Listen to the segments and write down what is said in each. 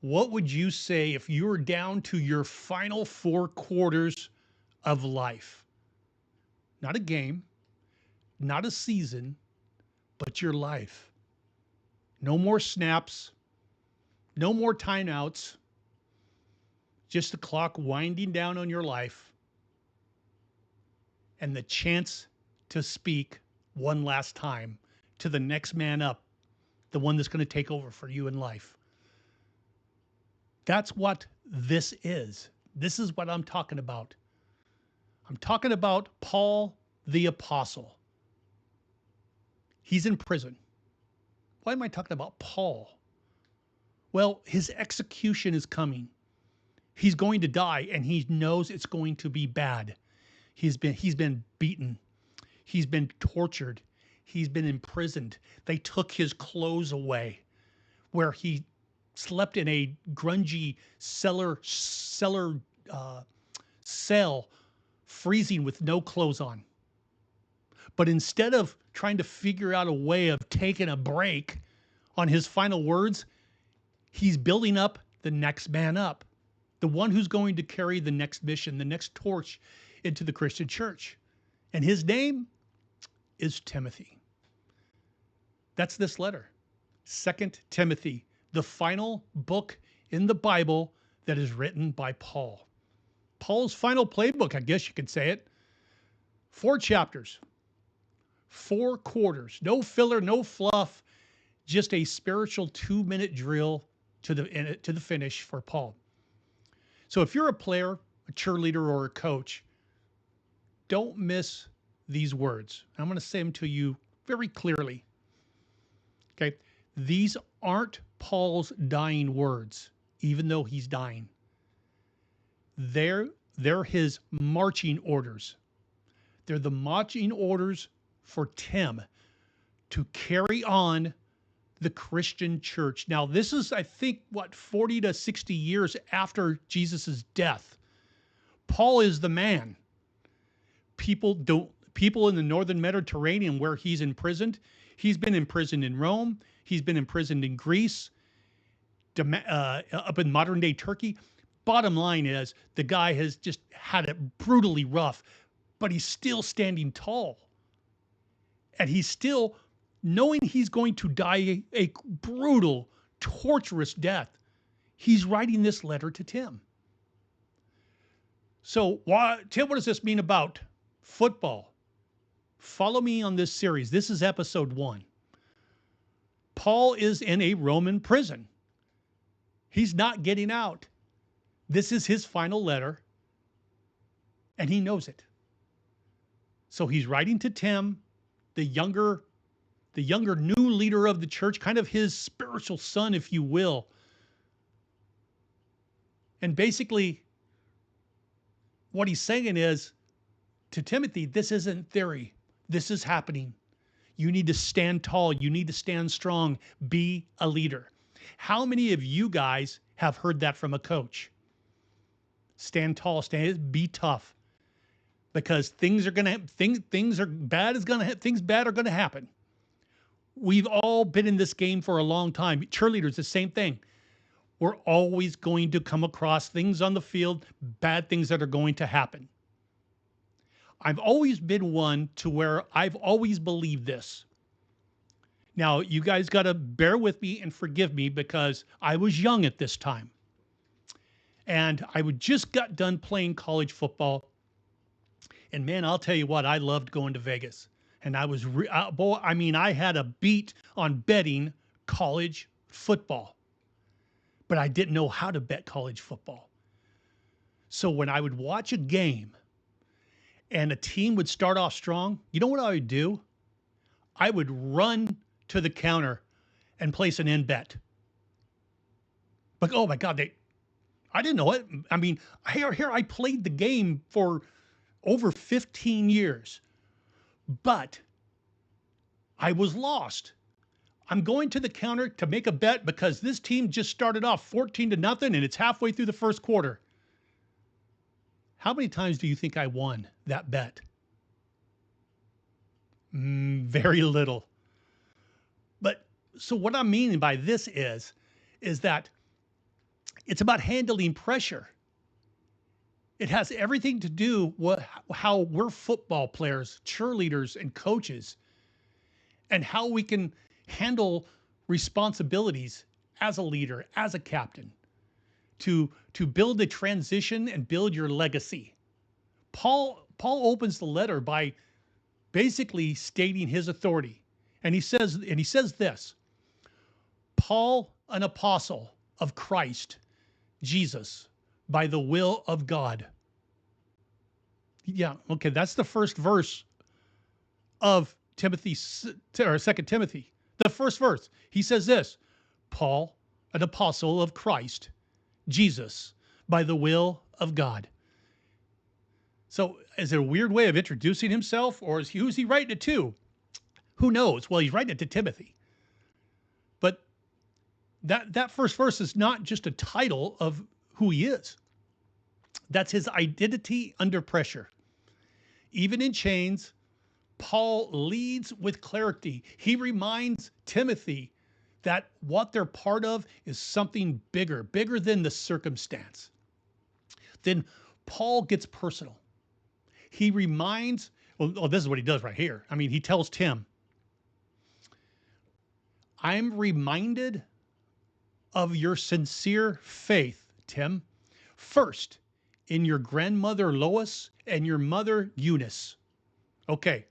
What would you say if you were down to your final 4 quarters of life? Not a game, not a season, but your life. No more snaps, no more timeouts, just the clock winding down on your life and the chance to speak one last time to the next man up, the one that's going to take over for you in life. That's what this is. This is what I'm talking about. I'm talking about Paul the Apostle. He's in prison. Why am I talking about Paul? Well, his execution is coming. He's going to die, and he knows it's going to be bad. He's been beaten. He's been tortured. He's been imprisoned. They took his clothes away, where he slept in a grungy cellar cell, freezing with no clothes on. But instead of trying to figure out a way of taking a break on his final words, he's building up the next man up, the one who's going to carry the next mission, the next torch into the Christian church. And his name is Timothy. That's this letter, 2 Timothy, the final book in the Bible that is written by Paul. Paul's final playbook, I guess you could say it. 4 chapters, 4 quarters, no filler, no fluff, just a spiritual 2-minute drill to the finish for Paul. So if you're a player, a cheerleader, or a coach, don't miss these words. I'm going to say them to you very clearly. Okay, these aren't Paul's dying words, even though he's dying. They're his marching orders. They're the marching orders for Tim to carry on the Christian church. Now, this is, I think, 40 to 60 years after Jesus' death. Paul is the man. People in the northern Mediterranean where he's imprisoned, he's been imprisoned in Rome, he's been imprisoned in Greece, up in modern day Turkey. Bottom line is the guy has just had it brutally rough, but he's still standing tall. And he's still, knowing he's going to die a brutal, torturous death, he's writing this letter to Tim. So, Tim, what does this mean about football? Follow me on this series. This is episode 1. Paul is in a Roman prison. He's not getting out. This is his final letter, and he knows it. So he's writing to Tim, the younger new leader of the church, kind of his spiritual son, if you will. And basically, what he's saying is, to Timothy, this isn't theory. This is happening. You need to stand tall. You need to stand strong. Be a leader. How many of you guys have heard that from a coach? Stand tall, be tough. Because things bad are going to happen. We've all been in this game for a long time. Cheerleaders, the same thing. We're always going to come across things on the field, bad things that are going to happen. I've always been one to where I've always believed this. Now, you guys got to bear with me and forgive me because I was young at this time. And I just got done playing college football. And man, I'll tell you what, I loved going to Vegas. And I had a beat on betting college football. But I didn't know how to bet college football. So when I would watch a game and a team would start off strong, you know what I would do? I would run to the counter and place an end bet. But oh my God, I didn't know it. I mean, here I played the game for over 15 years, but I was lost. I'm going to the counter to make a bet because this team just started off 14-0 and it's halfway through the first quarter. How many times do you think I won that bet? Very little. But so what I mean by this is that it's about handling pressure. It has everything to do with how we're football players, cheerleaders, and coaches, and how we can handle responsibilities as a leader, as a captain, to build a transition and build your legacy. Paul opens the letter by basically stating his authority. And he says this: Paul, an apostle of Christ Jesus, by the will of God. Yeah, okay, that's the first verse of Timothy, or 2 Timothy. The first verse, he says this: Paul, an apostle of Christ Jesus, by the will of God. So is it a weird way of introducing himself, or who's he writing it to? Who knows? Well, he's writing it to Timothy. But that first verse is not just a title of who he is. That's his identity under pressure. Even in chains, Paul leads with clarity. He reminds Timothy that what they're part of is something bigger than the circumstance. Then Paul gets personal. He reminds, well, this is what he does right here. I mean, he tells Tim, I'm reminded of your sincere faith, Tim, first in your grandmother Lois and your mother Eunice. Okay,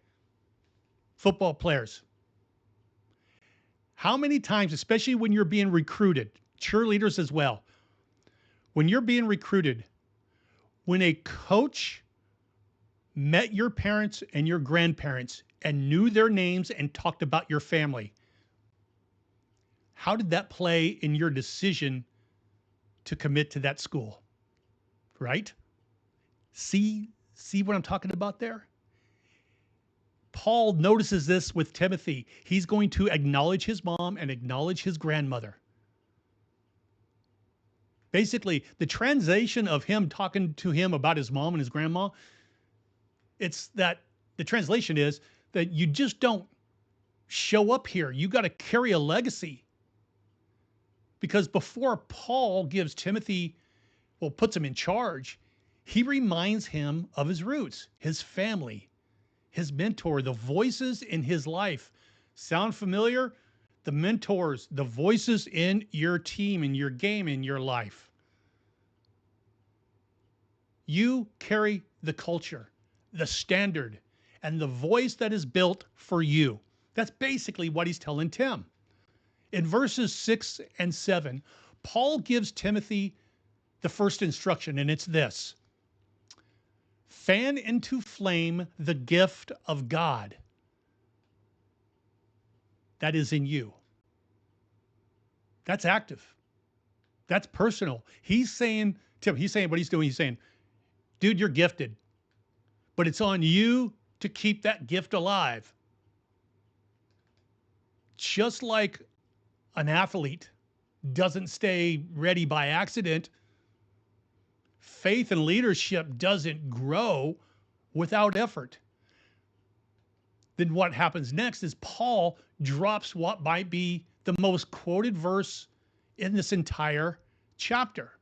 football players. How many times, especially when you're being recruited, cheerleaders as well, when you're being recruited, when a coach met your parents and your grandparents and knew their names and talked about your family, how did that play in your decision to commit to that school? Right? See what I'm talking about there? Paul notices this with Timothy. He's going to acknowledge his mom and acknowledge his grandmother. Basically, the translation of him talking to him about his mom and his grandma, it's that the translation is that you just don't show up here. You got to carry a legacy. Because before Paul gives Timothy, well, puts him in charge, he reminds him of his roots, his family, his mentor, the voices in his life. Sound familiar? The mentors, the voices in your team, in your game, in your life. You carry the culture, the standard, and the voice that is built for you. That's basically what he's telling Tim. In verses 6 and 7, Paul gives Timothy the first instruction, and it's this: fan into flame the gift of God that is in you. That's active. That's personal. He's saying, Tim, he's saying what he's doing. He's saying, dude, you're gifted, but it's on you to keep that gift alive. Just like an athlete doesn't stay ready by accident, faith and leadership doesn't grow without effort. Then what happens next is Paul drops what might be the most quoted verse in this entire chapter,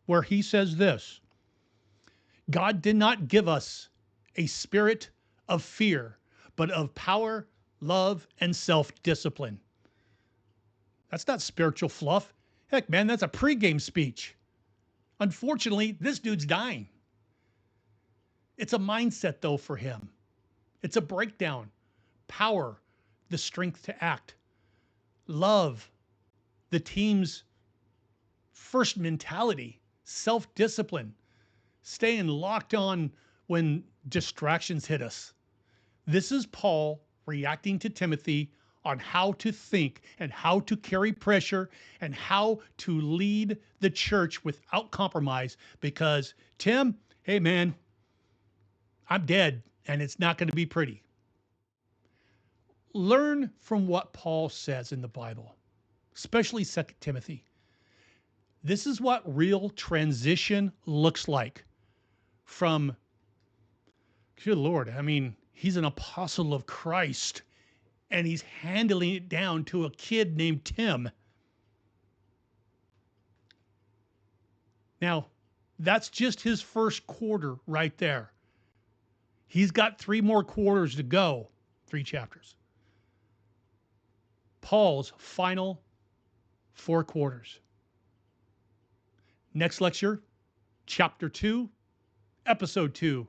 where he says this: God did not give us a spirit of fear, but of power, love, and self-discipline. That's not spiritual fluff. Heck, man, that's a pregame speech. Unfortunately, this dude's dying. It's a mindset, though, for him. It's a breakdown. Power, the strength to act. Love, the team's first mentality. Self-discipline, staying locked on when distractions hit us. This is Paul reacting to Timothy on how to think and how to carry pressure and how to lead the church without compromise. Because, Tim, hey man, I'm dead and it's not going to be pretty. Learn from what Paul says in the Bible, especially 2 Timothy. This is what real transition looks like from, good Lord, I mean, he's an apostle of Christ and he's handling it down to a kid named Tim. Now, that's just his first quarter right there. He's got 3 more quarters to go, 3 chapters. Paul's final 4 quarters. Next lecture, chapter 2, episode 2,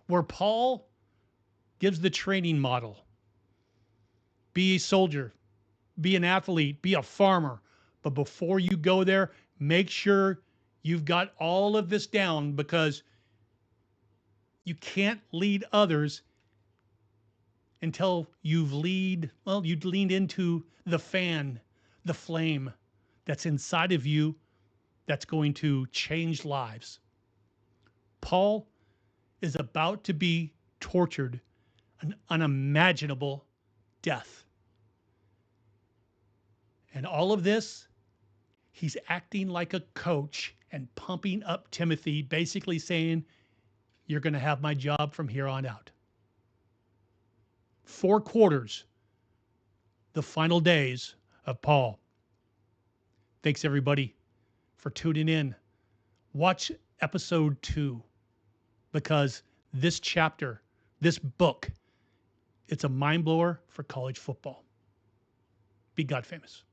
where Paul gives the training model. Be a soldier, be an athlete, be a farmer. But before you go there, make sure you've got all of this down, because you can't lead others until you've leaned into the fan, the flame that's inside of you that's going to change lives. Paul is about to be tortured an unimaginable death. And all of this, he's acting like a coach and pumping up Timothy, basically saying, you're going to have my job from here on out. 4 quarters, the final days of Paul. Thanks, everybody, for tuning in. Watch episode 2, because this chapter, this book, it's a mind blower for college football. Be God famous.